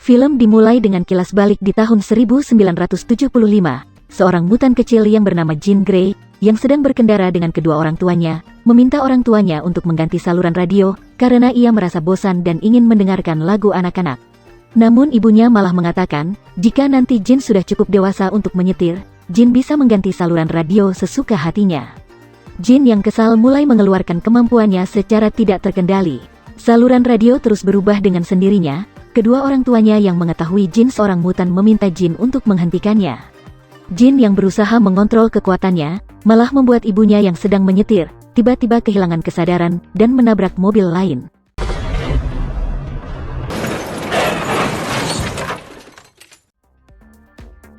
Film dimulai dengan kilas balik di tahun 1975. Seorang mutan kecil yang bernama Jean Grey, yang sedang berkendara dengan kedua orang tuanya, meminta orang tuanya untuk mengganti saluran radio, karena ia merasa bosan dan ingin mendengarkan lagu anak-anak. Namun ibunya malah mengatakan, jika nanti Jean sudah cukup dewasa untuk menyetir, Jean bisa mengganti saluran radio sesuka hatinya. Jean yang kesal mulai mengeluarkan kemampuannya secara tidak terkendali. Saluran radio terus berubah dengan sendirinya. Kedua orang tuanya yang mengetahui Jean seorang mutan meminta Jean untuk menghentikannya. Jean yang berusaha mengontrol kekuatannya, malah membuat ibunya yang sedang menyetir, tiba-tiba kehilangan kesadaran dan menabrak mobil lain.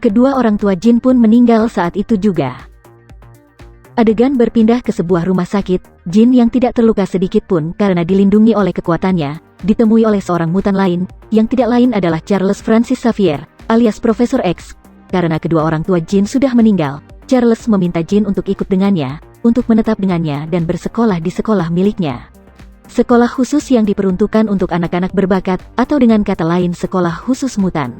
Kedua orang tua Jean pun meninggal saat itu juga. Adegan berpindah ke sebuah rumah sakit. Jean yang tidak terluka sedikit pun karena dilindungi oleh kekuatannya, ditemui oleh seorang mutan lain, yang tidak lain adalah Charles Francis Xavier, alias Profesor X. Karena kedua orang tua Jean sudah meninggal, Charles meminta Jean untuk ikut dengannya, untuk menetap dengannya dan bersekolah di sekolah miliknya. Sekolah khusus yang diperuntukkan untuk anak-anak berbakat, atau dengan kata lain sekolah khusus mutan.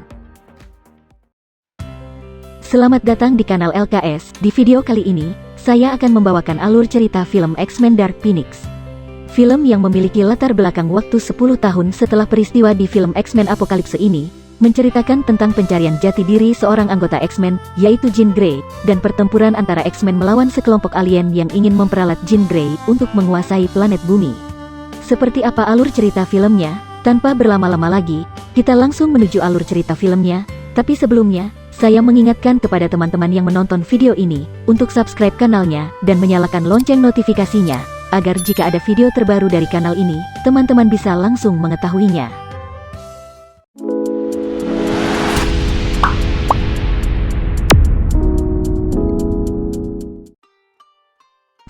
Selamat datang di kanal LKS. Di video kali ini, saya akan membawakan alur cerita film X-Men Dark Phoenix. Film yang memiliki latar belakang waktu 10 tahun setelah peristiwa di film X-Men Apocalypse ini, menceritakan tentang pencarian jati diri seorang anggota X-Men, yaitu Jean Grey, dan pertempuran antara X-Men melawan sekelompok alien yang ingin memperalat Jean Grey untuk menguasai planet bumi. Seperti apa alur cerita filmnya? Tanpa berlama-lama lagi, kita langsung menuju alur cerita filmnya, tapi sebelumnya, saya mengingatkan kepada teman-teman yang menonton video ini, untuk subscribe kanalnya, dan menyalakan lonceng notifikasinya, agar jika ada video terbaru dari kanal ini, teman-teman bisa langsung mengetahuinya.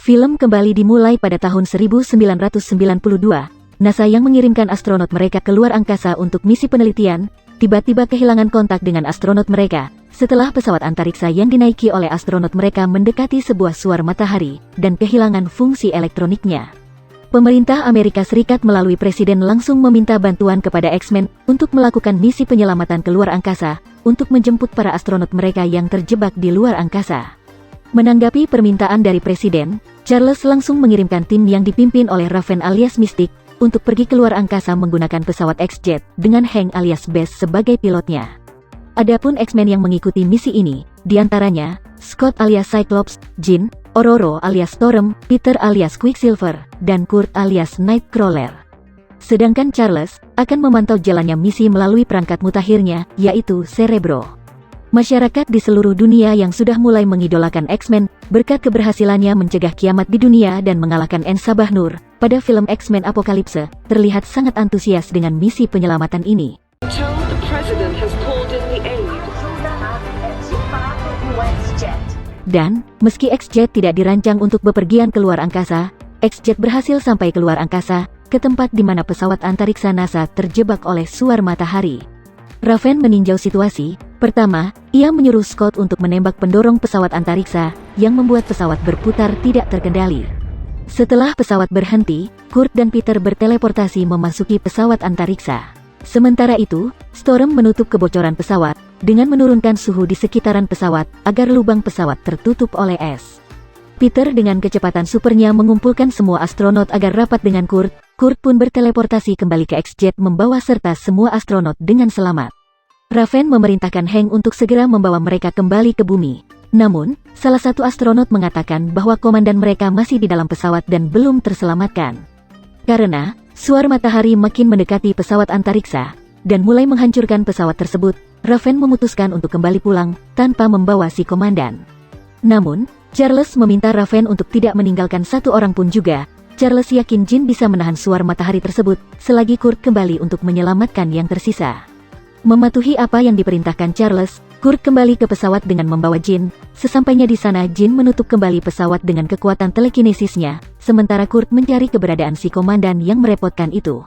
Film kembali dimulai pada tahun 1992, NASA yang mengirimkan astronot mereka keluar angkasa untuk misi penelitian, tiba-tiba kehilangan kontak dengan astronot mereka, setelah pesawat antariksa yang dinaiki oleh astronot mereka mendekati sebuah suar matahari, dan kehilangan fungsi elektroniknya. Pemerintah Amerika Serikat melalui Presiden langsung meminta bantuan kepada X-Men, untuk melakukan misi penyelamatan keluar angkasa, untuk menjemput para astronot mereka yang terjebak di luar angkasa. Menanggapi permintaan dari Presiden, Charles langsung mengirimkan tim yang dipimpin oleh Raven alias Mystic, untuk pergi keluar angkasa menggunakan pesawat X-Jet, dengan Hank alias Bess sebagai pilotnya. Adapun X-Men yang mengikuti misi ini, diantaranya, Scott alias Cyclops, Jean, Ororo alias Storm, Peter alias Quicksilver, dan Kurt alias Nightcrawler. Sedangkan Charles, akan memantau jalannya misi melalui perangkat mutakhirnya, yaitu Cerebro. Masyarakat di seluruh dunia yang sudah mulai mengidolakan X-Men, berkat keberhasilannya mencegah kiamat di dunia dan mengalahkan Ensabah Nur, pada film X-Men Apocalypse, terlihat sangat antusias dengan misi penyelamatan ini. Dan, meski X-Jet tidak dirancang untuk bepergian keluar angkasa, X-Jet berhasil sampai keluar angkasa, ke tempat di mana pesawat antariksa NASA terjebak oleh suar matahari. Raven meninjau situasi. Pertama, ia menyuruh Scott untuk menembak pendorong pesawat antariksa, yang membuat pesawat berputar tidak terkendali. Setelah pesawat berhenti, Kurt dan Peter berteleportasi memasuki pesawat antariksa. Sementara itu, Storm menutup kebocoran pesawat, dengan menurunkan suhu di sekitaran pesawat, agar lubang pesawat tertutup oleh es. Peter dengan kecepatan supernya mengumpulkan semua astronot agar rapat dengan Kurt. Kurt pun berteleportasi kembali ke X-Jet membawa serta semua astronot dengan selamat. Raven memerintahkan Hank untuk segera membawa mereka kembali ke bumi. Namun, salah satu astronot mengatakan bahwa komandan mereka masih di dalam pesawat dan belum terselamatkan. Karena, suar matahari makin mendekati pesawat antariksa, dan mulai menghancurkan pesawat tersebut, Raven memutuskan untuk kembali pulang, tanpa membawa si komandan. Namun, Charles meminta Raven untuk tidak meninggalkan satu orang pun juga. Charles yakin Jean bisa menahan suar matahari tersebut, selagi Kurt kembali untuk menyelamatkan yang tersisa. Mematuhi apa yang diperintahkan Charles, Kurt kembali ke pesawat dengan membawa Jean. Sesampainya di sana, Jean menutup kembali pesawat dengan kekuatan telekinesisnya, sementara Kurt mencari keberadaan si komandan yang merepotkan itu.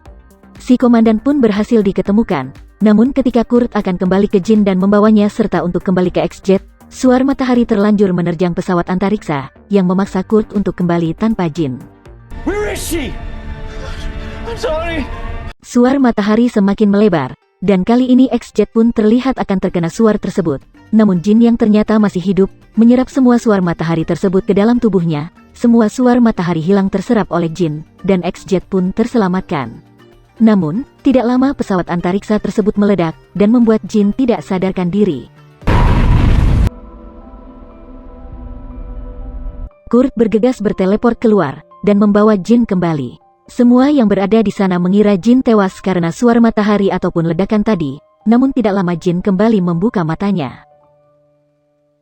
Si komandan pun berhasil diketemukan, namun ketika Kurt akan kembali ke Jean dan membawanya serta untuk kembali ke X-Jet, suar matahari terlanjur menerjang pesawat antariksa, yang memaksa Kurt untuk kembali tanpa Jean. Where is she? I'm sorry. Suar matahari semakin melebar, dan kali ini X-Jet pun terlihat akan terkena suar tersebut. Namun Jin yang ternyata masih hidup, menyerap semua suar matahari tersebut ke dalam tubuhnya. Semua suar matahari hilang terserap oleh Jin, dan X-Jet pun terselamatkan. Namun, tidak lama pesawat antariksa tersebut meledak, dan membuat Jin tidak sadarkan diri. Kurt bergegas berteleport keluar, dan membawa Jin kembali. Semua yang berada di sana mengira Jin tewas karena suar matahari ataupun ledakan tadi, namun tidak lama Jin kembali membuka matanya.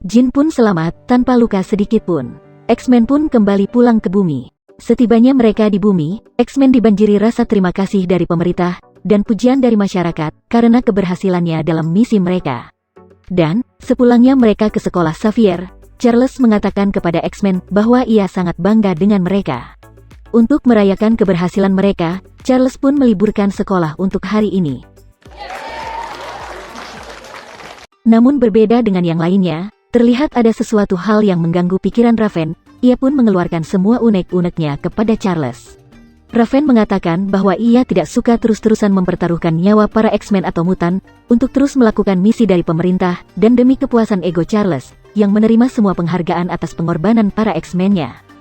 Jin pun selamat, tanpa luka sedikit pun. X-Men pun kembali pulang ke bumi. Setibanya mereka di bumi, X-Men dibanjiri rasa terima kasih dari pemerintah, dan pujian dari masyarakat, karena keberhasilannya dalam misi mereka. Dan, sepulangnya mereka ke sekolah Xavier, Charles mengatakan kepada X-Men bahwa ia sangat bangga dengan mereka. Untuk merayakan keberhasilan mereka, Charles pun meliburkan sekolah untuk hari ini. Namun berbeda dengan yang lainnya, terlihat ada sesuatu hal yang mengganggu pikiran Raven. Ia pun mengeluarkan semua unek-uneknya kepada Charles. Raven mengatakan bahwa ia tidak suka terus-terusan mempertaruhkan nyawa para X-Men atau mutan untuk terus melakukan misi dari pemerintah dan demi kepuasan ego Charles, yang menerima semua penghargaan atas pengorbanan para X-Men-nya.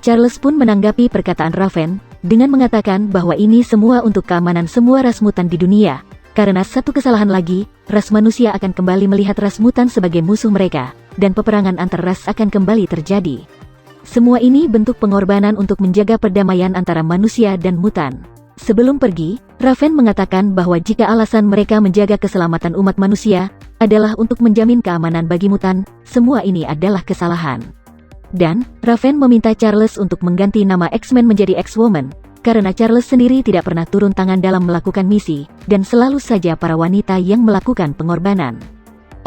Charles pun menanggapi perkataan Raven dengan mengatakan bahwa ini semua untuk keamanan semua ras mutan di dunia, karena satu kesalahan lagi, ras manusia akan kembali melihat ras mutan sebagai musuh mereka, dan peperangan antar ras akan kembali terjadi. Semua ini bentuk pengorbanan untuk menjaga perdamaian antara manusia dan mutan. Sebelum pergi, Raven mengatakan bahwa jika alasan mereka menjaga keselamatan umat manusia adalah untuk menjamin keamanan bagi mutan, semua ini adalah kesalahan. Dan, Raven meminta Charles untuk mengganti nama X-Men menjadi X-Woman, karena Charles sendiri tidak pernah turun tangan dalam melakukan misi, dan selalu saja para wanita yang melakukan pengorbanan.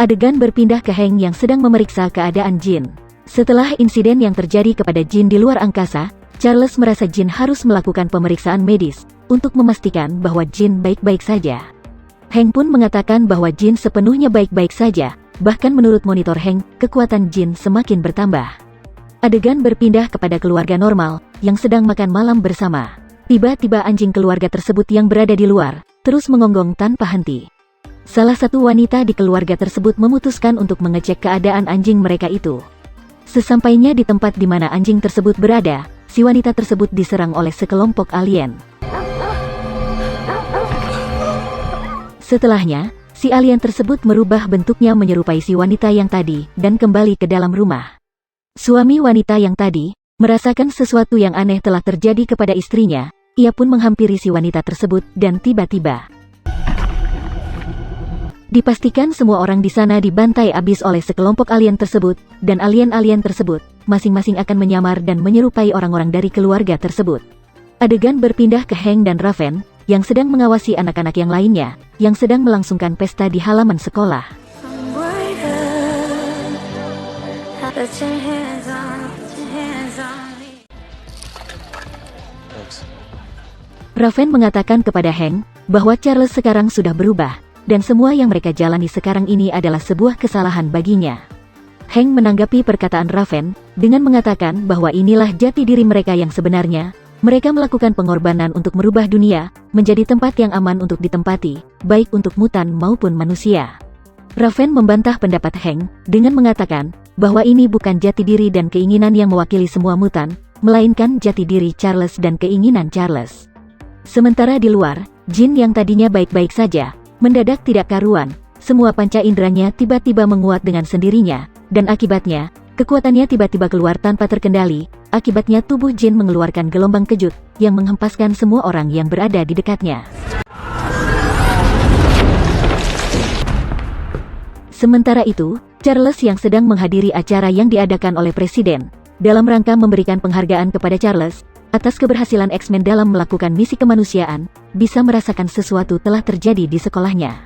Adegan berpindah ke Hank yang sedang memeriksa keadaan Jin. Setelah insiden yang terjadi kepada Jin di luar angkasa, Charles merasa Jin harus melakukan pemeriksaan medis, untuk memastikan bahwa Jin baik-baik saja. Hank pun mengatakan bahwa Jin sepenuhnya baik-baik saja, bahkan menurut monitor Hank, kekuatan Jin semakin bertambah. Adegan berpindah kepada keluarga normal, yang sedang makan malam bersama. Tiba-tiba anjing keluarga tersebut yang berada di luar, terus mengonggong tanpa henti. Salah satu wanita di keluarga tersebut memutuskan untuk mengecek keadaan anjing mereka itu. Sesampainya di tempat di mana anjing tersebut berada, si wanita tersebut diserang oleh sekelompok alien. Setelahnya, si alien tersebut merubah bentuknya menyerupai si wanita yang tadi, dan kembali ke dalam rumah. Suami wanita yang tadi, merasakan sesuatu yang aneh telah terjadi kepada istrinya. Ia pun menghampiri si wanita tersebut, dan tiba-tiba dipastikan semua orang di sana dibantai abis oleh sekelompok alien tersebut, dan alien-alien tersebut, masing-masing akan menyamar dan menyerupai orang-orang dari keluarga tersebut. Adegan berpindah ke Hank dan Raven, yang sedang mengawasi anak-anak yang lainnya, yang sedang melangsungkan pesta di halaman sekolah. Put your hands on me. Thanks. Raven mengatakan kepada Hank bahwa Charles sekarang sudah berubah, dan semua yang mereka jalani sekarang ini adalah sebuah kesalahan baginya. Hank menanggapi perkataan Raven dengan mengatakan bahwa inilah jati diri mereka yang sebenarnya. Mereka melakukan pengorbanan untuk merubah dunia menjadi tempat yang aman untuk ditempati, baik untuk mutan maupun manusia. Raven membantah pendapat Hank dengan mengatakan bahwa ini bukan jati diri dan keinginan yang mewakili semua mutan, melainkan jati diri Charles dan keinginan Charles. Sementara di luar, Jin yang tadinya baik-baik saja, mendadak tidak karuan, semua panca inderanya tiba-tiba menguat dengan sendirinya, dan akibatnya, kekuatannya tiba-tiba keluar tanpa terkendali. Akibatnya tubuh Jin mengeluarkan gelombang kejut, yang menghempaskan semua orang yang berada di dekatnya. Sementara itu, Charles yang sedang menghadiri acara yang diadakan oleh Presiden, dalam rangka memberikan penghargaan kepada Charles, atas keberhasilan X-Men dalam melakukan misi kemanusiaan, bisa merasakan sesuatu telah terjadi di sekolahnya.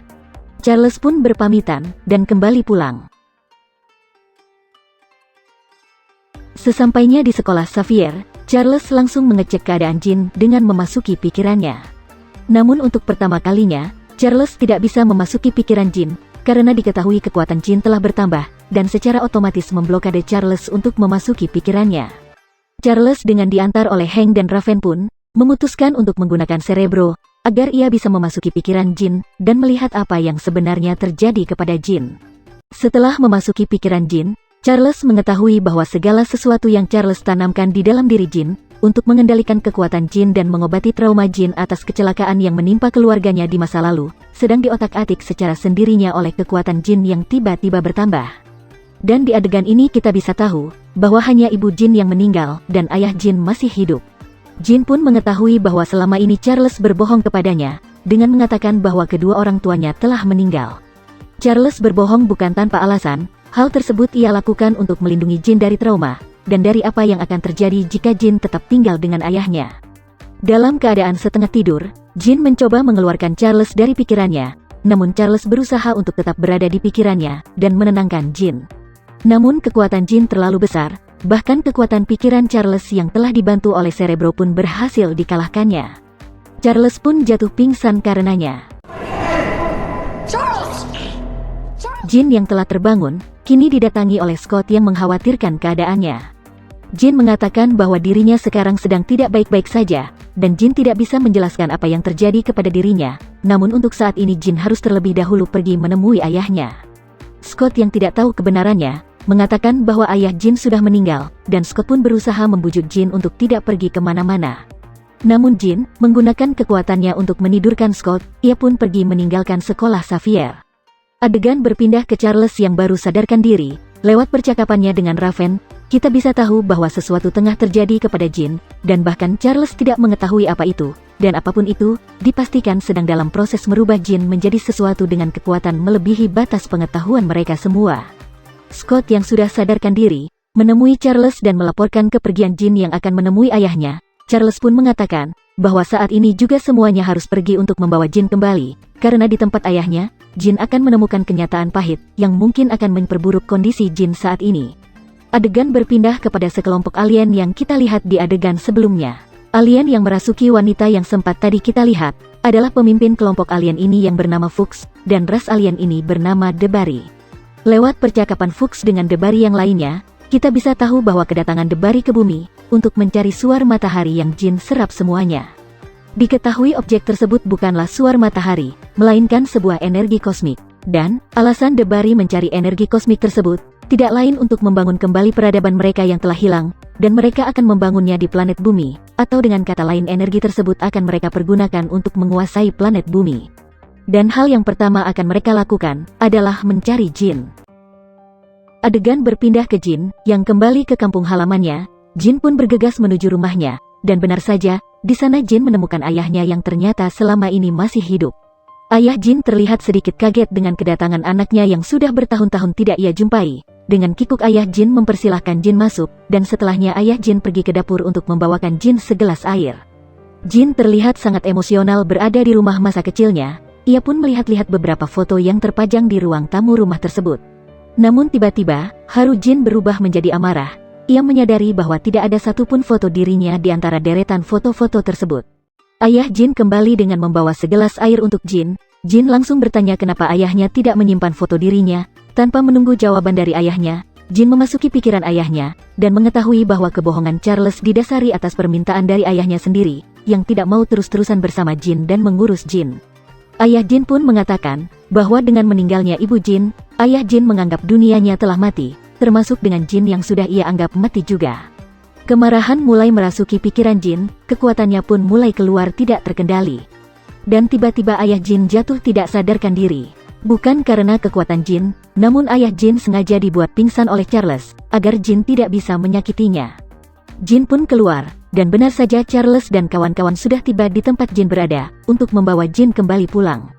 Charles pun berpamitan, dan kembali pulang. Sesampainya di sekolah Xavier, Charles langsung mengecek keadaan Jin dengan memasuki pikirannya. Namun untuk pertama kalinya, Charles tidak bisa memasuki pikiran Jin, karena diketahui kekuatan Jin telah bertambah, dan secara otomatis memblokade Charles untuk memasuki pikirannya. Charles dengan diantar oleh Hank dan Raven pun, memutuskan untuk menggunakan Cerebro, agar ia bisa memasuki pikiran Jin dan melihat apa yang sebenarnya terjadi kepada Jin. Setelah memasuki pikiran Jin, Charles mengetahui bahwa segala sesuatu yang Charles tanamkan di dalam diri Jin untuk mengendalikan kekuatan Jin dan mengobati trauma Jin atas kecelakaan yang menimpa keluarganya di masa lalu, sedang diotak-atik secara sendirinya oleh kekuatan Jin yang tiba-tiba bertambah. Dan di adegan ini kita bisa tahu bahwa hanya ibu Jin yang meninggal dan ayah Jin masih hidup. Jin pun mengetahui bahwa selama ini Charles berbohong kepadanya dengan mengatakan bahwa kedua orang tuanya telah meninggal. Charles berbohong bukan tanpa alasan, hal tersebut ia lakukan untuk melindungi Jin dari trauma dan dari apa yang akan terjadi jika Jin tetap tinggal dengan ayahnya. Dalam keadaan setengah tidur, Jin mencoba mengeluarkan Charles dari pikirannya, namun Charles berusaha untuk tetap berada di pikirannya dan menenangkan Jin. Namun kekuatan Jin terlalu besar, bahkan kekuatan pikiran Charles yang telah dibantu oleh Cerebro pun berhasil dikalahkannya. Charles pun jatuh pingsan karenanya. Jin yang telah terbangun, kini didatangi oleh Scott yang mengkhawatirkan keadaannya. Jin mengatakan bahwa dirinya sekarang sedang tidak baik-baik saja, dan Jin tidak bisa menjelaskan apa yang terjadi kepada dirinya, namun untuk saat ini Jin harus terlebih dahulu pergi menemui ayahnya. Scott yang tidak tahu kebenarannya, mengatakan bahwa ayah Jin sudah meninggal, dan Scott pun berusaha membujuk Jin untuk tidak pergi kemana-mana. Namun Jin, menggunakan kekuatannya untuk menidurkan Scott, ia pun pergi meninggalkan sekolah Xavier. Adegan berpindah ke Charles yang baru sadarkan diri. Lewat percakapannya dengan Raven, kita bisa tahu bahwa sesuatu tengah terjadi kepada Jin, dan bahkan Charles tidak mengetahui apa itu, dan apapun itu, dipastikan sedang dalam proses merubah Jin menjadi sesuatu dengan kekuatan melebihi batas pengetahuan mereka semua. Scott yang sudah sadarkan diri, menemui Charles dan melaporkan kepergian Jin yang akan menemui ayahnya. Charles pun mengatakan bahwa saat ini juga semuanya harus pergi untuk membawa Jin kembali, karena di tempat ayahnya, Jin akan menemukan kenyataan pahit yang mungkin akan memperburuk kondisi Jin saat ini. Adegan berpindah kepada sekelompok alien yang kita lihat di adegan sebelumnya. Alien yang merasuki wanita yang sempat tadi kita lihat adalah pemimpin kelompok alien ini yang bernama Fuchs, dan ras alien ini bernama Debari. Lewat percakapan Fuchs dengan Debari yang lainnya, kita bisa tahu bahwa kedatangan Debari ke bumi untuk mencari suar matahari yang Jin serap semuanya. Diketahui objek tersebut bukanlah suar matahari, melainkan sebuah energi kosmik. Dan, alasan Debari mencari energi kosmik tersebut, tidak lain untuk membangun kembali peradaban mereka yang telah hilang, dan mereka akan membangunnya di planet bumi, atau dengan kata lain energi tersebut akan mereka pergunakan untuk menguasai planet bumi. Dan hal yang pertama akan mereka lakukan, adalah mencari Jin. Adegan berpindah ke Jin, yang kembali ke kampung halamannya. Jin pun bergegas menuju rumahnya, dan benar saja, di sana Jin menemukan ayahnya yang ternyata selama ini masih hidup. Ayah Jin terlihat sedikit kaget dengan kedatangan anaknya yang sudah bertahun-tahun tidak ia jumpai. Dengan kikuk ayah Jin mempersilahkan Jin masuk, dan setelahnya ayah Jin pergi ke dapur untuk membawakan Jin segelas air. Jin terlihat sangat emosional berada di rumah masa kecilnya, ia pun melihat-lihat beberapa foto yang terpajang di ruang tamu rumah tersebut. Namun tiba-tiba, haru Jin berubah menjadi amarah. Ia menyadari bahwa tidak ada satupun foto dirinya di antara deretan foto-foto tersebut. Ayah Jin kembali dengan membawa segelas air untuk Jin. Jin langsung bertanya kenapa ayahnya tidak menyimpan foto dirinya. Tanpa menunggu jawaban dari ayahnya, Jin memasuki pikiran ayahnya, dan mengetahui bahwa kebohongan Charles didasari atas permintaan dari ayahnya sendiri, yang tidak mau terus-terusan bersama Jin dan mengurus Jin. Ayah Jin pun mengatakan bahwa dengan meninggalnya ibu Jin, ayah Jin menganggap dunianya telah mati, termasuk dengan Jin yang sudah ia anggap mati juga. Kemarahan mulai merasuki pikiran Jin, kekuatannya pun mulai keluar tidak terkendali. Dan tiba-tiba ayah Jin jatuh tidak sadarkan diri. Bukan karena kekuatan Jin, namun ayah Jin sengaja dibuat pingsan oleh Charles, agar Jin tidak bisa menyakitinya. Jin pun keluar, dan benar saja Charles dan kawan-kawan sudah tiba di tempat Jin berada, untuk membawa Jin kembali pulang.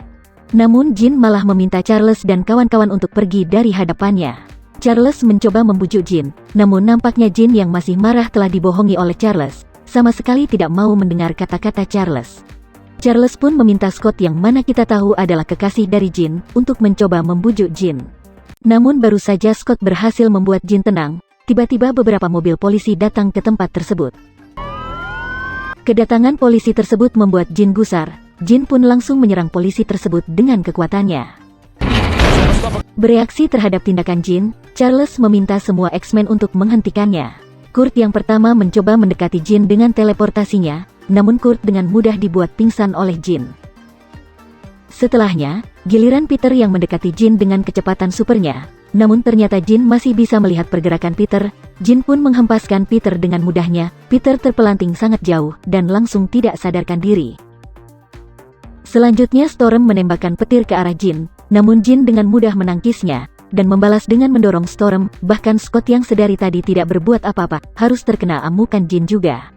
Namun Jin malah meminta Charles dan kawan-kawan untuk pergi dari hadapannya. Charles mencoba membujuk Jin, namun nampaknya Jin yang masih marah telah dibohongi oleh Charles, sama sekali tidak mau mendengar kata-kata Charles. Charles pun meminta Scott yang mana kita tahu adalah kekasih dari Jin, untuk mencoba membujuk Jin. Namun baru saja Scott berhasil membuat Jin tenang, tiba-tiba beberapa mobil polisi datang ke tempat tersebut. Kedatangan polisi tersebut membuat Jin gusar. Jin pun langsung menyerang polisi tersebut dengan kekuatannya. Bereaksi terhadap tindakan Jin, Charles meminta semua X-Men untuk menghentikannya. Kurt yang pertama mencoba mendekati Jin dengan teleportasinya, namun Kurt dengan mudah dibuat pingsan oleh Jin. Setelahnya, giliran Peter yang mendekati Jin dengan kecepatan supernya. Namun ternyata Jin masih bisa melihat pergerakan Peter. Jin pun menghempaskan Peter dengan mudahnya. Peter terpelanting sangat jauh dan langsung tidak sadarkan diri. Selanjutnya Storm menembakkan petir ke arah Jin. Namun Jin dengan mudah menangkisnya dan membalas dengan mendorong Storm. Bahkan Scott yang sedari tadi tidak berbuat apa-apa harus terkena amukan Jin juga.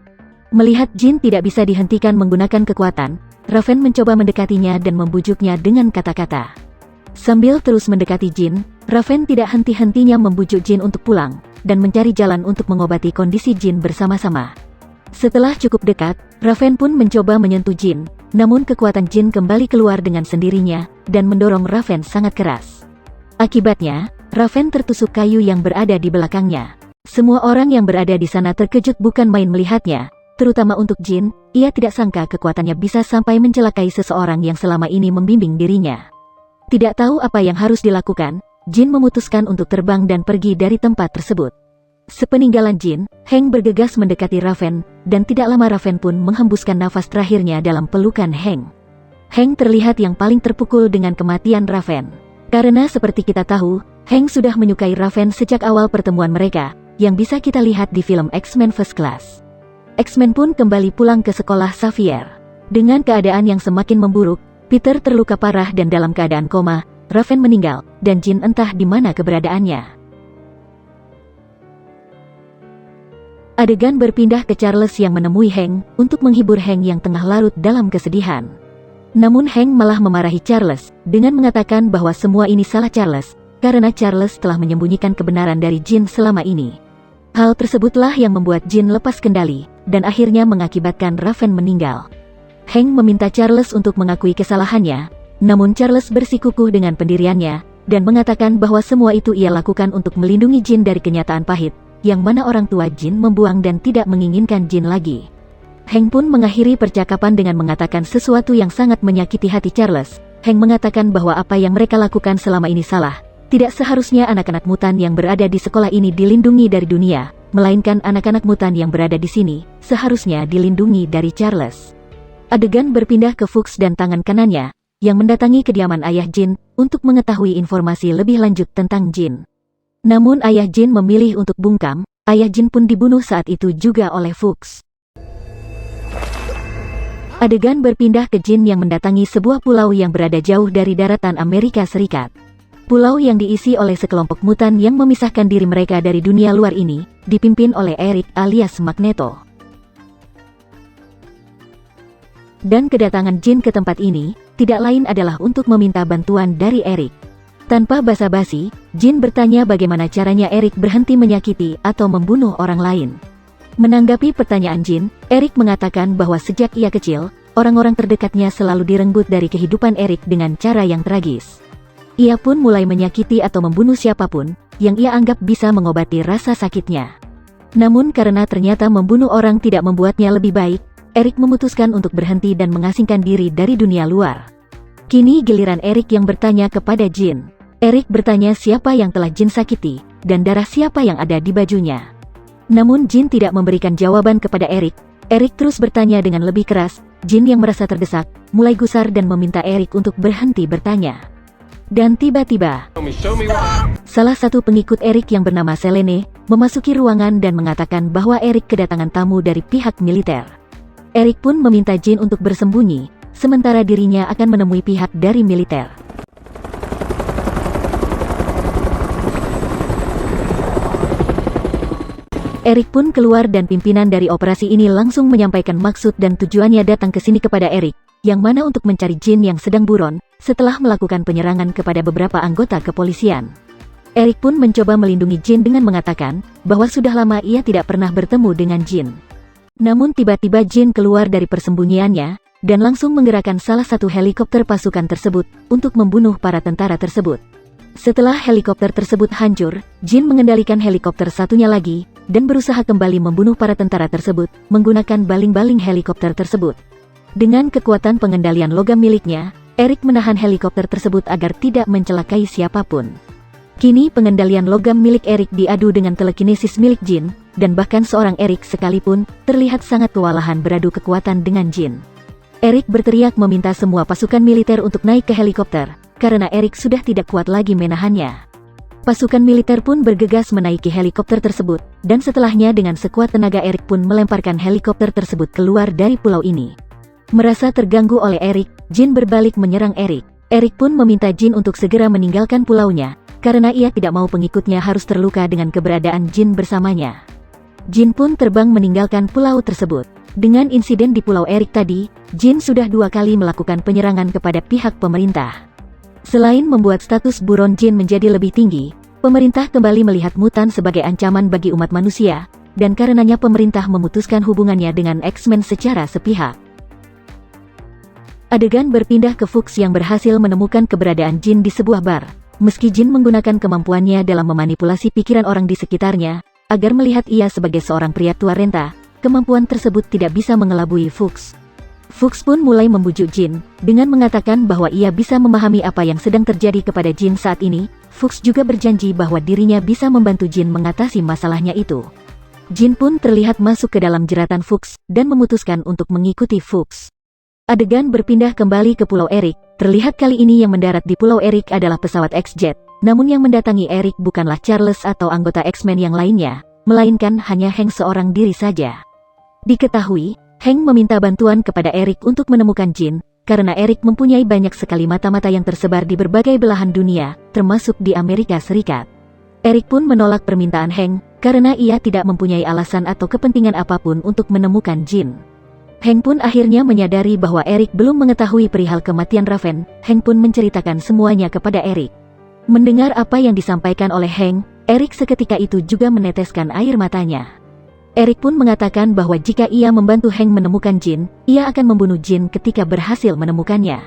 Melihat Jin tidak bisa dihentikan menggunakan kekuatan, Raven mencoba mendekatinya dan membujuknya dengan kata-kata. Sambil terus mendekati Jin, Raven tidak henti-hentinya membujuk Jin untuk pulang dan mencari jalan untuk mengobati kondisi Jin bersama-sama. Setelah cukup dekat, Raven pun mencoba menyentuh Jin, namun kekuatan Jin kembali keluar dengan sendirinya dan mendorong Raven sangat keras. Akibatnya, Raven tertusuk kayu yang berada di belakangnya. Semua orang yang berada di sana terkejut bukan main melihatnya. Terutama untuk Jin, ia tidak sangka kekuatannya bisa sampai mencelakai seseorang yang selama ini membimbing dirinya. Tidak tahu apa yang harus dilakukan, Jin memutuskan untuk terbang dan pergi dari tempat tersebut. Sepeninggalan Jin, Heng bergegas mendekati Raven, dan tidak lama Raven pun menghembuskan nafas terakhirnya dalam pelukan Heng. Heng terlihat yang paling terpukul dengan kematian Raven. Karena seperti kita tahu, Heng sudah menyukai Raven sejak awal pertemuan mereka, yang bisa kita lihat di film X-Men First Class. X-Men pun kembali pulang ke sekolah Xavier. Dengan keadaan yang semakin memburuk, Peter terluka parah dan dalam keadaan koma, Raven meninggal, dan Jin entah di mana keberadaannya. Adegan berpindah ke Charles yang menemui Heng, untuk menghibur Heng yang tengah larut dalam kesedihan. Namun Heng malah memarahi Charles, dengan mengatakan bahwa semua ini salah Charles, karena Charles telah menyembunyikan kebenaran dari Jin selama ini. Hal tersebutlah yang membuat Jin lepas kendali, dan akhirnya mengakibatkan Raven meninggal. Heng meminta Charles untuk mengakui kesalahannya, namun Charles bersikukuh dengan pendiriannya, dan mengatakan bahwa semua itu ia lakukan untuk melindungi Jin dari kenyataan pahit, yang mana orang tua Jin membuang dan tidak menginginkan Jin lagi. Heng pun mengakhiri percakapan dengan mengatakan sesuatu yang sangat menyakiti hati Charles. Heng mengatakan bahwa apa yang mereka lakukan selama ini salah. Tidak seharusnya anak-anak mutan yang berada di sekolah ini dilindungi dari dunia, melainkan anak-anak mutan yang berada di sini seharusnya dilindungi dari Charles. Adegan berpindah ke Fuchs dan tangan kanannya, yang mendatangi kediaman ayah Jin untuk mengetahui informasi lebih lanjut tentang Jin. Namun ayah Jin memilih untuk bungkam. Ayah Jin pun dibunuh saat itu juga oleh Fuchs. Adegan berpindah ke Jin yang mendatangi sebuah pulau yang berada jauh dari daratan Amerika Serikat. Pulau yang diisi oleh sekelompok mutan yang memisahkan diri mereka dari dunia luar ini, dipimpin oleh Eric alias Magneto. Dan kedatangan Jin ke tempat ini, tidak lain adalah untuk meminta bantuan dari Eric. Tanpa basa-basi, Jin bertanya bagaimana caranya Eric berhenti menyakiti atau membunuh orang lain. Menanggapi pertanyaan Jin, Eric mengatakan bahwa sejak ia kecil, orang-orang terdekatnya selalu direnggut dari kehidupan Eric dengan cara yang tragis. Ia pun mulai menyakiti atau membunuh siapapun yang ia anggap bisa mengobati rasa sakitnya. Namun karena ternyata membunuh orang tidak membuatnya lebih baik, Eric memutuskan untuk berhenti dan mengasingkan diri dari dunia luar. Kini giliran Eric yang bertanya kepada Jin. Eric bertanya siapa yang telah Jin sakiti, dan darah siapa yang ada di bajunya. Namun Jin tidak memberikan jawaban kepada Eric. Eric terus bertanya dengan lebih keras. Jin yang merasa terdesak, mulai gusar dan meminta Eric untuk berhenti bertanya. Dan tiba-tiba, salah satu pengikut Eric yang bernama Selene, memasuki ruangan dan mengatakan bahwa Eric kedatangan tamu dari pihak militer. Eric pun meminta Jin untuk bersembunyi, sementara dirinya akan menemui pihak dari militer. Eric pun keluar dan pimpinan dari operasi ini langsung menyampaikan maksud dan tujuannya datang ke sini kepada Eric, yang mana untuk mencari Jin yang sedang buron, setelah melakukan penyerangan kepada beberapa anggota kepolisian. Eric pun mencoba melindungi Jin dengan mengatakan bahwa sudah lama ia tidak pernah bertemu dengan Jin. Namun tiba-tiba Jin keluar dari persembunyiannya, dan langsung menggerakkan salah satu helikopter pasukan tersebut untuk membunuh para tentara tersebut. Setelah helikopter tersebut hancur, Jin mengendalikan helikopter satunya lagi, dan berusaha kembali membunuh para tentara tersebut, menggunakan baling-baling helikopter tersebut. Dengan kekuatan pengendalian logam miliknya, Eric menahan helikopter tersebut agar tidak mencelakai siapapun. Kini pengendalian logam milik Eric diadu dengan telekinesis milik Jin, dan bahkan seorang Eric sekalipun terlihat sangat kewalahan beradu kekuatan dengan Jin. Eric berteriak meminta semua pasukan militer untuk naik ke helikopter, karena Eric sudah tidak kuat lagi menahannya. Pasukan militer pun bergegas menaiki helikopter tersebut, dan setelahnya dengan sekuat tenaga Eric pun melemparkan helikopter tersebut keluar dari pulau ini. Merasa terganggu oleh Eric, Jin berbalik menyerang Eric. Eric pun meminta Jin untuk segera meninggalkan pulaunya, karena ia tidak mau pengikutnya harus terluka dengan keberadaan Jin bersamanya. Jin pun terbang meninggalkan pulau tersebut. Dengan insiden di pulau Eric tadi, Jin sudah 2 kali melakukan penyerangan kepada pihak pemerintah. Selain membuat status buron Jin menjadi lebih tinggi, pemerintah kembali melihat mutan sebagai ancaman bagi umat manusia, dan karenanya pemerintah memutuskan hubungannya dengan X-Men secara sepihak. Adegan berpindah ke Fuchs yang berhasil menemukan keberadaan Jin di sebuah bar. Meski Jin menggunakan kemampuannya dalam memanipulasi pikiran orang di sekitarnya, agar melihat ia sebagai seorang pria tua renta, kemampuan tersebut tidak bisa mengelabui Fuchs. Fuchs pun mulai membujuk Jin, dengan mengatakan bahwa ia bisa memahami apa yang sedang terjadi kepada Jin saat ini. Fuchs juga berjanji bahwa dirinya bisa membantu Jin mengatasi masalahnya itu. Jin pun terlihat masuk ke dalam jeratan Fuchs, dan memutuskan untuk mengikuti Fuchs. Adegan berpindah kembali ke Pulau Eric. Terlihat kali ini yang mendarat di Pulau Eric adalah pesawat X-Jet, namun yang mendatangi Eric bukanlah Charles atau anggota X-Men yang lainnya, melainkan hanya Hank seorang diri saja. Diketahui, Hank meminta bantuan kepada Eric untuk menemukan Jin, karena Eric mempunyai banyak sekali mata-mata yang tersebar di berbagai belahan dunia, termasuk di Amerika Serikat. Eric pun menolak permintaan Hank, karena ia tidak mempunyai alasan atau kepentingan apapun untuk menemukan Jin. Hank pun akhirnya menyadari bahwa Eric belum mengetahui perihal kematian Raven. Hank pun menceritakan semuanya kepada Eric. Mendengar apa yang disampaikan oleh Hank, Eric seketika itu juga meneteskan air matanya. Eric pun mengatakan bahwa jika ia membantu Hank menemukan Jin, ia akan membunuh Jin ketika berhasil menemukannya.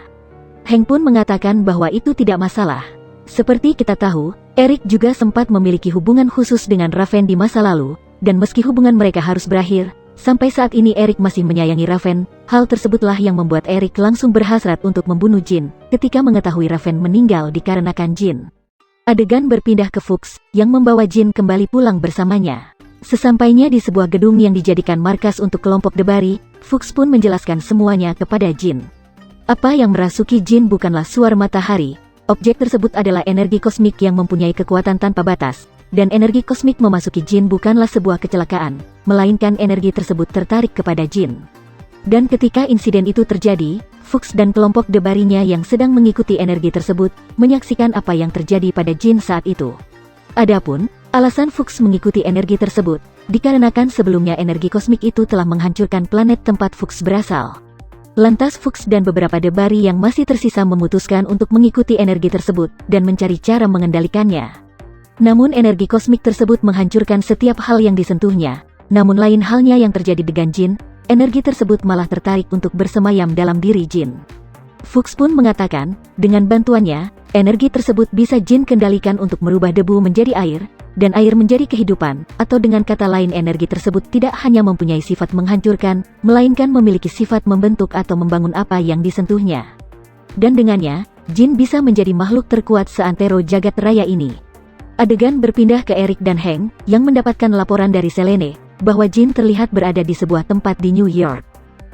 Hank pun mengatakan bahwa itu tidak masalah. Seperti kita tahu, Eric juga sempat memiliki hubungan khusus dengan Raven di masa lalu, dan meski hubungan mereka harus berakhir, sampai saat ini Eric masih menyayangi Raven. Hal tersebutlah yang membuat Eric langsung berhasrat untuk membunuh Jin ketika mengetahui Raven meninggal dikarenakan Jin. Adegan berpindah ke Fuchs, yang membawa Jin kembali pulang bersamanya. Sesampainya di sebuah gedung yang dijadikan markas untuk kelompok Debari, Fuchs pun menjelaskan semuanya kepada Jin. Apa yang merasuki Jin bukanlah suar matahari. Objek tersebut adalah energi kosmik yang mempunyai kekuatan tanpa batas, dan energi kosmik memasuki Jin bukanlah sebuah kecelakaan, melainkan energi tersebut tertarik kepada Jin. Dan ketika insiden itu terjadi, Fuchs dan kelompok Debarinya yang sedang mengikuti energi tersebut, menyaksikan apa yang terjadi pada Jin saat itu. Adapun alasan Fuchs mengikuti energi tersebut, dikarenakan sebelumnya energi kosmik itu telah menghancurkan planet tempat Fuchs berasal. Lantas Fuchs dan beberapa Debari yang masih tersisa memutuskan untuk mengikuti energi tersebut, dan mencari cara mengendalikannya. Namun energi kosmik tersebut menghancurkan setiap hal yang disentuhnya. Namun lain halnya yang terjadi dengan Jin, energi tersebut malah tertarik untuk bersemayam dalam diri Jin. Fuchs pun mengatakan, dengan bantuannya, energi tersebut bisa Jin kendalikan untuk merubah debu menjadi air, dan air menjadi kehidupan, atau dengan kata lain energi tersebut tidak hanya mempunyai sifat menghancurkan, melainkan memiliki sifat membentuk atau membangun apa yang disentuhnya. Dan dengannya, Jin bisa menjadi makhluk terkuat seantero jagat raya ini. Adegan berpindah ke Eric dan Hank, yang mendapatkan laporan dari Selene, bahwa Jin terlihat berada di sebuah tempat di New York.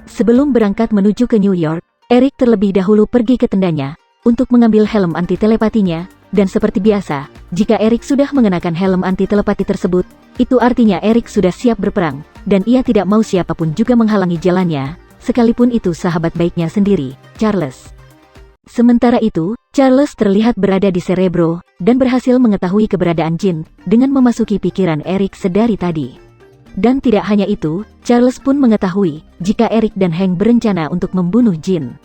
Sebelum berangkat menuju ke New York, Eric terlebih dahulu pergi ke tendanya, untuk mengambil helm anti-telepatinya, dan seperti biasa, jika Eric sudah mengenakan helm anti-telepati tersebut, itu artinya Eric sudah siap berperang, dan ia tidak mau siapapun juga menghalangi jalannya, sekalipun itu sahabat baiknya sendiri, Charles. Sementara itu, Charles terlihat berada di Cerebro, dan berhasil mengetahui keberadaan Jin, dengan memasuki pikiran Eric sedari tadi. Dan tidak hanya itu, Charles pun mengetahui, jika Eric dan Hank berencana untuk membunuh Jin.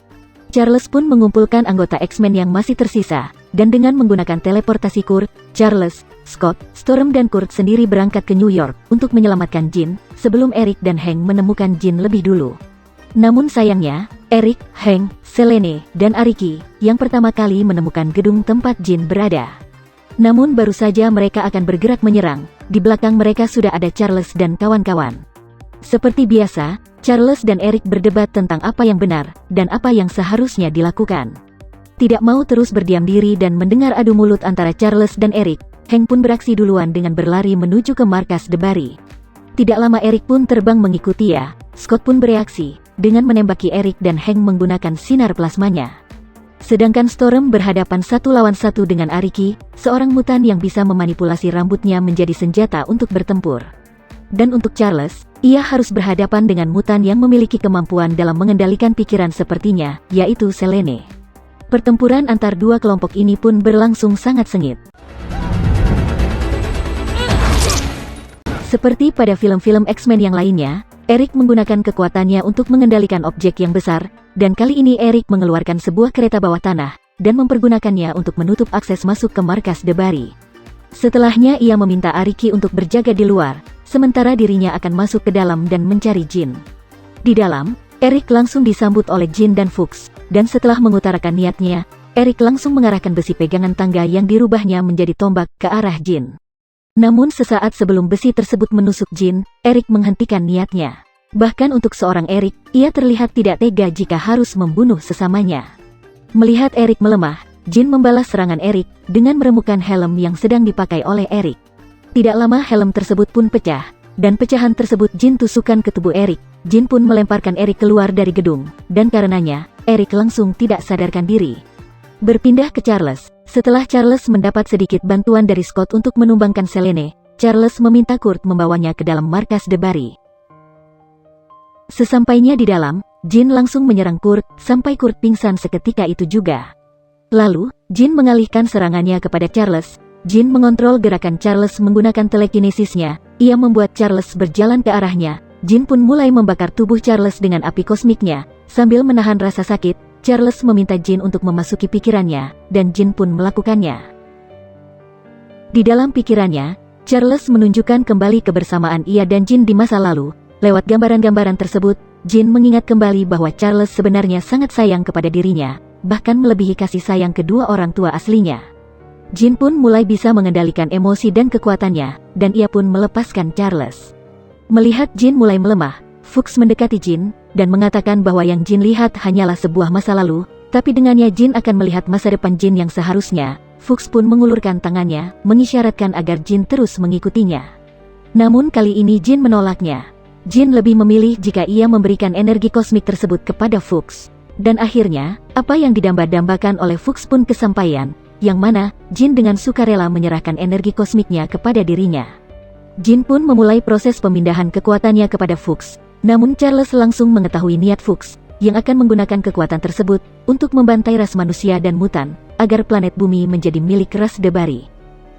Charles pun mengumpulkan anggota X-Men yang masih tersisa, dan dengan menggunakan teleportasi Kurt, Charles, Scott, Storm dan Kurt sendiri berangkat ke New York, untuk menyelamatkan Jin, sebelum Eric dan Hank menemukan Jin lebih dulu. Namun sayangnya, Eric, Hank, Selene, dan Ariki, yang pertama kali menemukan gedung tempat Jin berada. Namun baru saja mereka akan bergerak menyerang, di belakang mereka sudah ada Charles dan kawan-kawan. Seperti biasa, Charles dan Eric berdebat tentang apa yang benar, dan apa yang seharusnya dilakukan. Tidak mau terus berdiam diri dan mendengar adu mulut antara Charles dan Eric, Hank pun beraksi duluan dengan berlari menuju ke markas Debari. Tidak lama Eric pun terbang mengikutinya. Scott pun bereaksi, dengan menembaki Eric dan Hank menggunakan sinar plasmanya. Sedangkan Storm berhadapan 1 lawan 1 dengan Ariki, seorang mutan yang bisa memanipulasi rambutnya menjadi senjata untuk bertempur. Dan untuk Charles, ia harus berhadapan dengan mutan yang memiliki kemampuan dalam mengendalikan pikiran sepertinya, yaitu Selene. Pertempuran antar dua kelompok ini pun berlangsung sangat sengit. Seperti pada film-film X-Men yang lainnya, Eric menggunakan kekuatannya untuk mengendalikan objek yang besar, dan kali ini Eric mengeluarkan sebuah kereta bawah tanah, dan mempergunakannya untuk menutup akses masuk ke markas Debari. Setelahnya ia meminta Ariki untuk berjaga di luar, sementara dirinya akan masuk ke dalam dan mencari Jin. Di dalam, Eric langsung disambut oleh Jin dan Fuchs, dan setelah mengutarakan niatnya, Eric langsung mengarahkan besi pegangan tangga yang dirubahnya menjadi tombak ke arah Jin. Namun sesaat sebelum besi tersebut menusuk Jin, Eric menghentikan niatnya. Bahkan untuk seorang Eric, ia terlihat tidak tega jika harus membunuh sesamanya. Melihat Eric melemah, Jin membalas serangan Eric dengan meremukkan helm yang sedang dipakai oleh Eric. Tidak lama helm tersebut pun pecah, dan pecahan tersebut Jin tusukkan ke tubuh Eric. Jin pun melemparkan Eric keluar dari gedung, dan karenanya, Eric langsung tidak sadarkan diri. Berpindah ke Charles. Setelah Charles mendapat sedikit bantuan dari Scott untuk menumbangkan Selene, Charles meminta Kurt membawanya ke dalam markas Debari. Sesampainya di dalam, Jin langsung menyerang Kurt, sampai Kurt pingsan seketika itu juga. Lalu, Jin mengalihkan serangannya kepada Charles. Jin mengontrol gerakan Charles menggunakan telekinesisnya, ia membuat Charles berjalan ke arahnya. Jin pun mulai membakar tubuh Charles dengan api kosmiknya, sambil menahan rasa sakit. Charles meminta Jin untuk memasuki pikirannya, dan Jin pun melakukannya. Di dalam pikirannya, Charles menunjukkan kembali kebersamaan ia dan Jin di masa lalu. Lewat gambaran-gambaran tersebut, Jin mengingat kembali bahwa Charles sebenarnya sangat sayang kepada dirinya, bahkan melebihi kasih sayang kedua orang tua aslinya. Jin pun mulai bisa mengendalikan emosi dan kekuatannya, dan ia pun melepaskan Charles. Melihat Jin mulai melemah, Fuchs mendekati Jin, dan mengatakan bahwa yang Jin lihat hanyalah sebuah masa lalu, tapi dengannya Jin akan melihat masa depan Jin yang seharusnya. Fuchs pun mengulurkan tangannya, mengisyaratkan agar Jin terus mengikutinya. Namun kali ini Jin menolaknya. Jin lebih memilih jika ia memberikan energi kosmik tersebut kepada Fuchs. Dan akhirnya, apa yang didamba-dambakan oleh Fuchs pun kesampaian, yang mana Jin dengan sukarela menyerahkan energi kosmiknya kepada dirinya. Jin pun memulai proses pemindahan kekuatannya kepada Fuchs. Namun Charles langsung mengetahui niat Fuchs, yang akan menggunakan kekuatan tersebut untuk membantai ras manusia dan mutan, agar planet bumi menjadi milik ras Debari.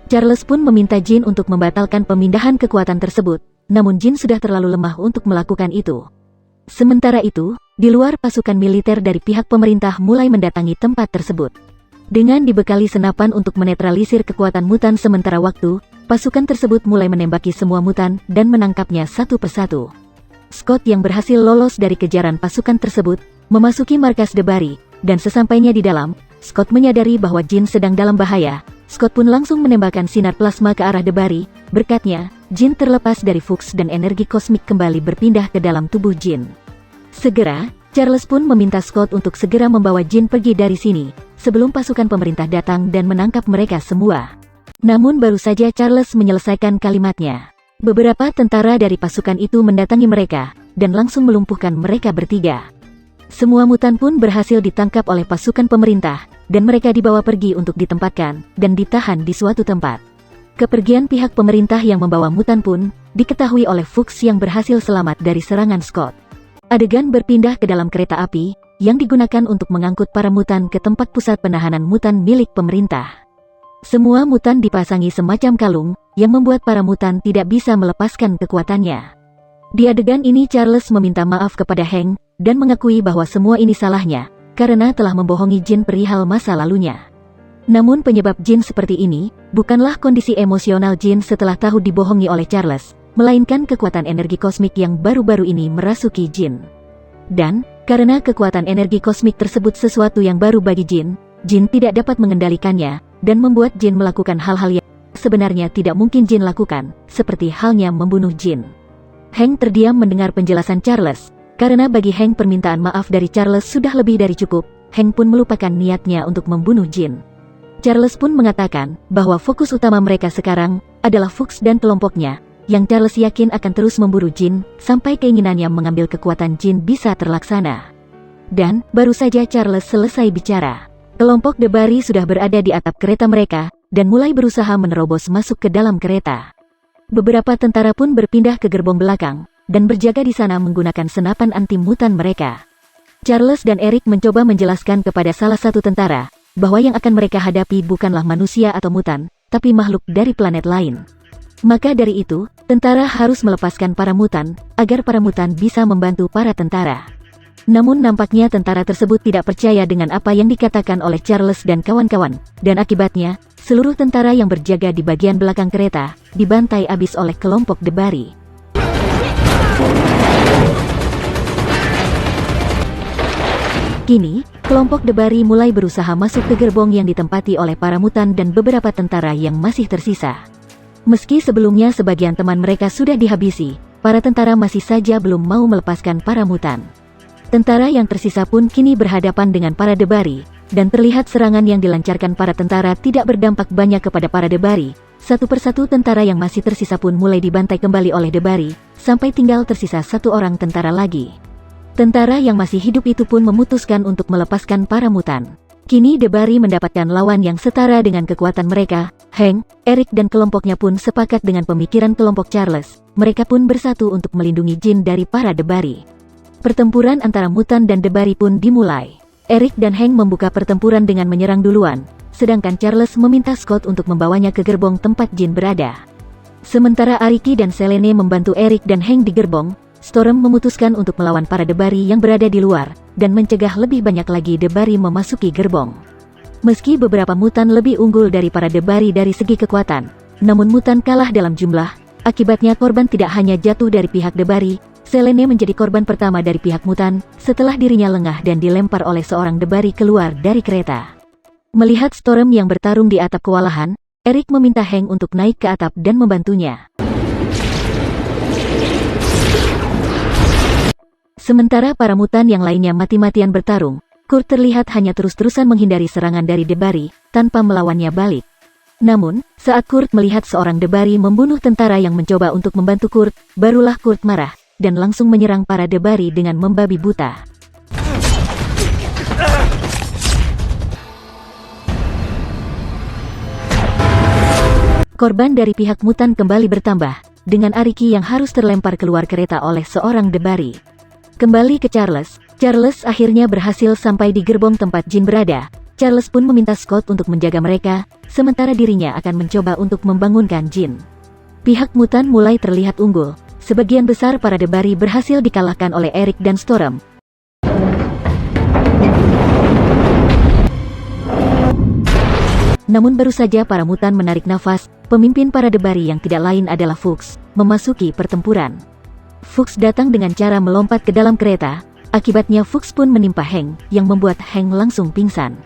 Charles pun meminta Jin untuk membatalkan pemindahan kekuatan tersebut, namun Jin sudah terlalu lemah untuk melakukan itu. Sementara itu, di luar pasukan militer dari pihak pemerintah mulai mendatangi tempat tersebut. Dengan dibekali senapan untuk menetralisir kekuatan mutan sementara waktu, pasukan tersebut mulai menembaki semua mutan dan menangkapnya satu persatu. Scott yang berhasil lolos dari kejaran pasukan tersebut, memasuki markas Debari, dan sesampainya di dalam, Scott menyadari bahwa Jin sedang dalam bahaya. Scott pun langsung menembakkan sinar plasma ke arah Debari, berkatnya, Jin terlepas dari Fuchs dan energi kosmik kembali berpindah ke dalam tubuh Jin. Segera, Charles pun meminta Scott untuk segera membawa Jin pergi dari sini, sebelum pasukan pemerintah datang dan menangkap mereka semua. Namun baru saja Charles menyelesaikan kalimatnya, beberapa tentara dari pasukan itu mendatangi mereka, dan langsung melumpuhkan mereka bertiga. Semua mutan pun berhasil ditangkap oleh pasukan pemerintah, dan mereka dibawa pergi untuk ditempatkan, dan ditahan di suatu tempat. Kepergian pihak pemerintah yang membawa mutan pun, diketahui oleh Fuchs yang berhasil selamat dari serangan Scott. Adegan berpindah ke dalam kereta api, yang digunakan untuk mengangkut para mutan ke tempat pusat penahanan mutan milik pemerintah. Semua mutan dipasangi semacam kalung, yang membuat para mutan tidak bisa melepaskan kekuatannya. Di adegan ini Charles meminta maaf kepada Hank, dan mengakui bahwa semua ini salahnya, karena telah membohongi Jin perihal masa lalunya. Namun penyebab Jin seperti ini, bukanlah kondisi emosional Jin setelah tahu dibohongi oleh Charles, melainkan kekuatan energi kosmik yang baru-baru ini merasuki Jin. Dan, karena kekuatan energi kosmik tersebut sesuatu yang baru bagi Jin, Jin tidak dapat mengendalikannya, dan membuat Jin melakukan hal-hal yang sebenarnya tidak mungkin Jin lakukan, seperti halnya membunuh Jin. Hank terdiam mendengar penjelasan Charles, karena bagi Hank permintaan maaf dari Charles sudah lebih dari cukup. Hank pun melupakan niatnya untuk membunuh Jin. Charles pun mengatakan bahwa fokus utama mereka sekarang adalah Fuchs dan kelompoknya, yang Charles yakin akan terus memburu Jin, sampai keinginannya mengambil kekuatan Jin bisa terlaksana. Dan, baru saja Charles selesai bicara, kelompok Debari sudah berada di atap kereta mereka, dan mulai berusaha menerobos masuk ke dalam kereta. Beberapa tentara pun berpindah ke gerbong belakang, dan berjaga di sana menggunakan senapan anti-mutan mereka. Charles dan Eric mencoba menjelaskan kepada salah satu tentara, bahwa yang akan mereka hadapi bukanlah manusia atau mutan, tapi makhluk dari planet lain. Maka dari itu, tentara harus melepaskan para mutan, agar para mutan bisa membantu para tentara. Namun nampaknya tentara tersebut tidak percaya dengan apa yang dikatakan oleh Charles dan kawan-kawan, dan akibatnya, seluruh tentara yang berjaga di bagian belakang kereta, dibantai habis oleh kelompok Debari. Kini, kelompok Debari mulai berusaha masuk ke gerbong yang ditempati oleh para mutan dan beberapa tentara yang masih tersisa. Meski sebelumnya sebagian teman mereka sudah dihabisi, para tentara masih saja belum mau melepaskan para mutan. Tentara yang tersisa pun kini berhadapan dengan para Debari, dan terlihat serangan yang dilancarkan para tentara tidak berdampak banyak kepada para Debari. Satu persatu tentara yang masih tersisa pun mulai dibantai kembali oleh Debari, sampai tinggal tersisa satu orang tentara lagi. Tentara yang masih hidup itu pun memutuskan untuk melepaskan para mutan. Kini Debari mendapatkan lawan yang setara dengan kekuatan mereka. Hank, Eric dan kelompoknya pun sepakat dengan pemikiran kelompok Charles. Mereka pun bersatu untuk melindungi Jin dari para Debari. Pertempuran antara mutan dan Debari pun dimulai. Eric dan Hank membuka pertempuran dengan menyerang duluan, sedangkan Charles meminta Scott untuk membawanya ke gerbong tempat Jin berada. Sementara Ariki dan Selene membantu Eric dan Hank di gerbong, Storm memutuskan untuk melawan para Debari yang berada di luar, dan mencegah lebih banyak lagi Debari memasuki gerbong. Meski beberapa mutan lebih unggul dari para Debari dari segi kekuatan, namun mutan kalah dalam jumlah, akibatnya korban tidak hanya jatuh dari pihak Debari, Selene menjadi korban pertama dari pihak mutan, setelah dirinya lengah dan dilempar oleh seorang Debari keluar dari kereta. Melihat Storm yang bertarung di atap kewalahan, Eric meminta Hank untuk naik ke atap dan membantunya. Sementara para mutan yang lainnya mati-matian bertarung, Kurt terlihat hanya terus-terusan menghindari serangan dari Debari, tanpa melawannya balik. Namun, saat Kurt melihat seorang Debari membunuh tentara yang mencoba untuk membantu Kurt, barulah Kurt marah, dan langsung menyerang para Debari dengan membabi buta. Korban dari pihak mutan kembali bertambah, dengan Ariki yang harus terlempar keluar kereta oleh seorang Debari. Kembali ke Charles, Charles akhirnya berhasil sampai di gerbong tempat Jin berada. Charles pun meminta Scott untuk menjaga mereka, sementara dirinya akan mencoba untuk membangunkan Jin. Pihak mutan mulai terlihat unggul. Sebagian besar para Debari berhasil dikalahkan oleh Eric dan Storm. Namun baru saja para mutan menarik nafas, pemimpin para Debari yang tidak lain adalah Fuchs, memasuki pertempuran. Fuchs datang dengan cara melompat ke dalam kereta, akibatnya Fuchs pun menimpa Hank, yang membuat Hank langsung pingsan.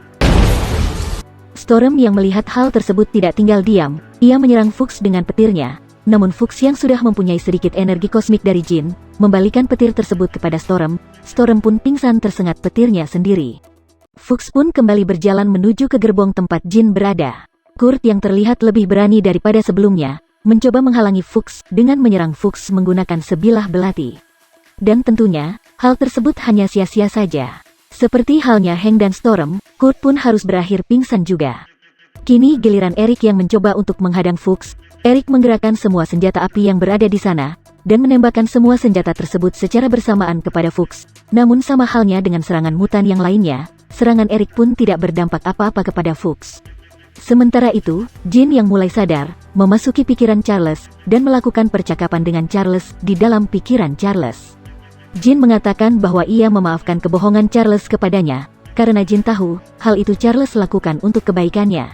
Storm yang melihat hal tersebut tidak tinggal diam, ia menyerang Fuchs dengan petirnya. Namun Fuchs yang sudah mempunyai sedikit energi kosmik dari Jin, membalikan petir tersebut kepada Storm. Storm pun pingsan tersengat petirnya sendiri. Fuchs pun kembali berjalan menuju ke gerbong tempat Jin berada. Kurt yang terlihat lebih berani daripada sebelumnya, mencoba menghalangi Fuchs dengan menyerang Fuchs menggunakan sebilah belati. Dan tentunya, hal tersebut hanya sia-sia saja. Seperti halnya Hank dan Storm, Kurt pun harus berakhir pingsan juga. Kini giliran Eric yang mencoba untuk menghadang Fuchs. Eric menggerakkan semua senjata api yang berada di sana, dan menembakkan semua senjata tersebut secara bersamaan kepada Fuchs. Namun sama halnya dengan serangan mutan yang lainnya, serangan Eric pun tidak berdampak apa-apa kepada Fuchs. Sementara itu, Jin yang mulai sadar, memasuki pikiran Charles, dan melakukan percakapan dengan Charles di dalam pikiran Charles. Jin mengatakan bahwa ia memaafkan kebohongan Charles kepadanya, karena Jin tahu, hal itu Charles lakukan untuk kebaikannya.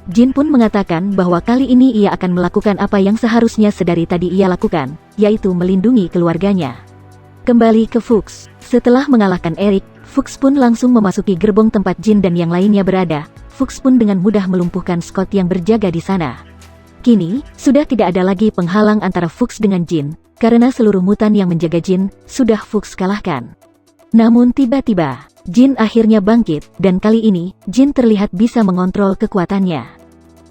Jin pun mengatakan bahwa kali ini ia akan melakukan apa yang seharusnya sedari tadi ia lakukan, yaitu melindungi keluarganya. Kembali ke Fuchs. Setelah mengalahkan Eric, Fuchs pun langsung memasuki gerbong tempat Jin dan yang lainnya berada. Fuchs pun dengan mudah melumpuhkan Scott yang berjaga di sana. Kini, sudah tidak ada lagi penghalang antara Fuchs dengan Jin, karena seluruh mutan yang menjaga Jin, sudah Fuchs kalahkan. Namun tiba-tiba, Jin akhirnya bangkit, dan kali ini, Jin terlihat bisa mengontrol kekuatannya.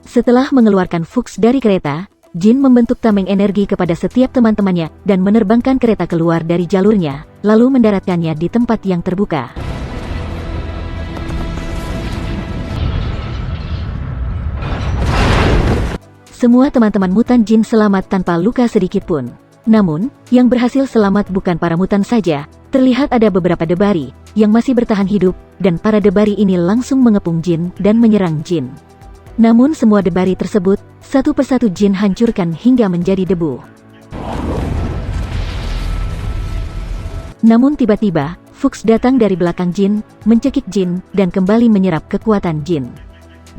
Setelah mengeluarkan Fuchs dari kereta, Jin membentuk tameng energi kepada setiap teman-temannya dan menerbangkan kereta keluar dari jalurnya, lalu mendaratkannya di tempat yang terbuka. Semua teman-teman mutan Jin selamat tanpa luka sedikit pun. Namun, yang berhasil selamat bukan para mutan saja. Terlihat ada beberapa debari yang masih bertahan hidup, dan para debari ini langsung mengepung Jin dan menyerang Jin. Namun semua debari tersebut, satu persatu Jin hancurkan hingga menjadi debu. Namun tiba-tiba, Fuchs datang dari belakang Jin, mencekik Jin, dan kembali menyerap kekuatan Jin.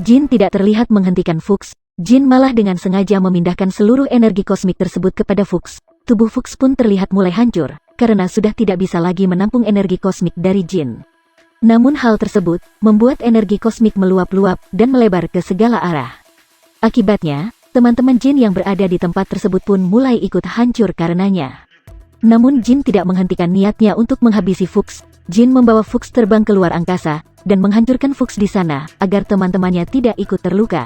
Jin tidak terlihat menghentikan Fuchs. Jin malah dengan sengaja memindahkan seluruh energi kosmik tersebut kepada Fuchs. Tubuh Fuchs pun terlihat mulai hancur, karena sudah tidak bisa lagi menampung energi kosmik dari Jin. Namun hal tersebut, membuat energi kosmik meluap-luap dan melebar ke segala arah. Akibatnya, teman-teman Jin yang berada di tempat tersebut pun mulai ikut hancur karenanya. Namun Jin tidak menghentikan niatnya untuk menghabisi Fuchs. Jin membawa Fuchs terbang keluar angkasa, dan menghancurkan Fuchs di sana, agar teman-temannya tidak ikut terluka.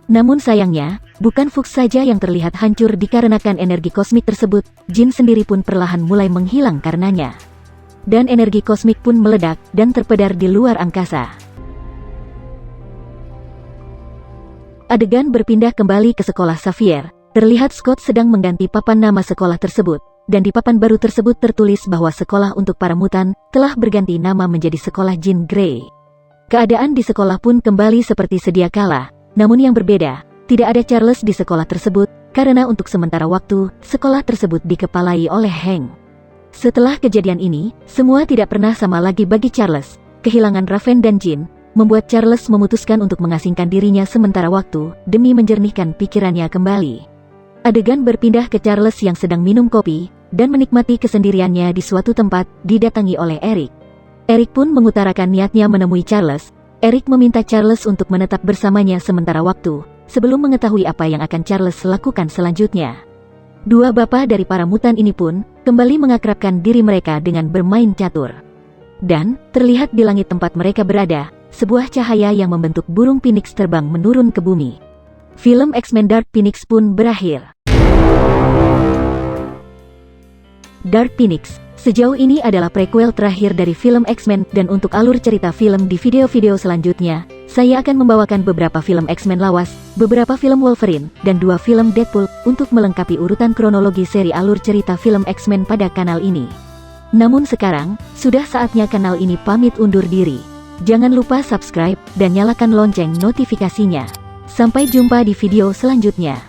Namun sayangnya, bukan Fuchs saja yang terlihat hancur dikarenakan energi kosmik tersebut, Jin sendiri pun perlahan mulai menghilang karenanya. Dan energi kosmik pun meledak dan terpedar di luar angkasa. Adegan berpindah kembali ke sekolah Xavier. Terlihat Scott sedang mengganti papan nama sekolah tersebut, dan di papan baru tersebut tertulis bahwa sekolah untuk para mutan telah berganti nama menjadi sekolah Jean Grey. Keadaan di sekolah pun kembali seperti sedia kala. Namun yang berbeda, tidak ada Charles di sekolah tersebut, karena untuk sementara waktu, sekolah tersebut dikepalai oleh Hank. Setelah kejadian ini, semua tidak pernah sama lagi bagi Charles. Kehilangan Raven dan Jin, membuat Charles memutuskan untuk mengasingkan dirinya sementara waktu, demi menjernihkan pikirannya kembali. Adegan berpindah ke Charles yang sedang minum kopi, dan menikmati kesendiriannya di suatu tempat, didatangi oleh Eric. Eric pun mengutarakan niatnya menemui Charles. Eric meminta Charles untuk menetap bersamanya sementara waktu, sebelum mengetahui apa yang akan Charles lakukan selanjutnya. Dua bapak dari para mutan ini pun, kembali mengakrabkan diri mereka dengan bermain catur. Dan, terlihat di langit tempat mereka berada, sebuah cahaya yang membentuk burung Phoenix terbang menurun ke bumi. Film X-Men Dark Phoenix pun berakhir. Dark Phoenix sejauh ini adalah prequel terakhir dari film X-Men, dan untuk alur cerita film di video-video selanjutnya, saya akan membawakan beberapa film X-Men lawas, beberapa film Wolverine, dan 2 film Deadpool, untuk melengkapi urutan kronologi seri alur cerita film X-Men pada kanal ini. Namun sekarang, sudah saatnya kanal ini pamit undur diri. Jangan lupa subscribe, dan nyalakan lonceng notifikasinya. Sampai jumpa di video selanjutnya.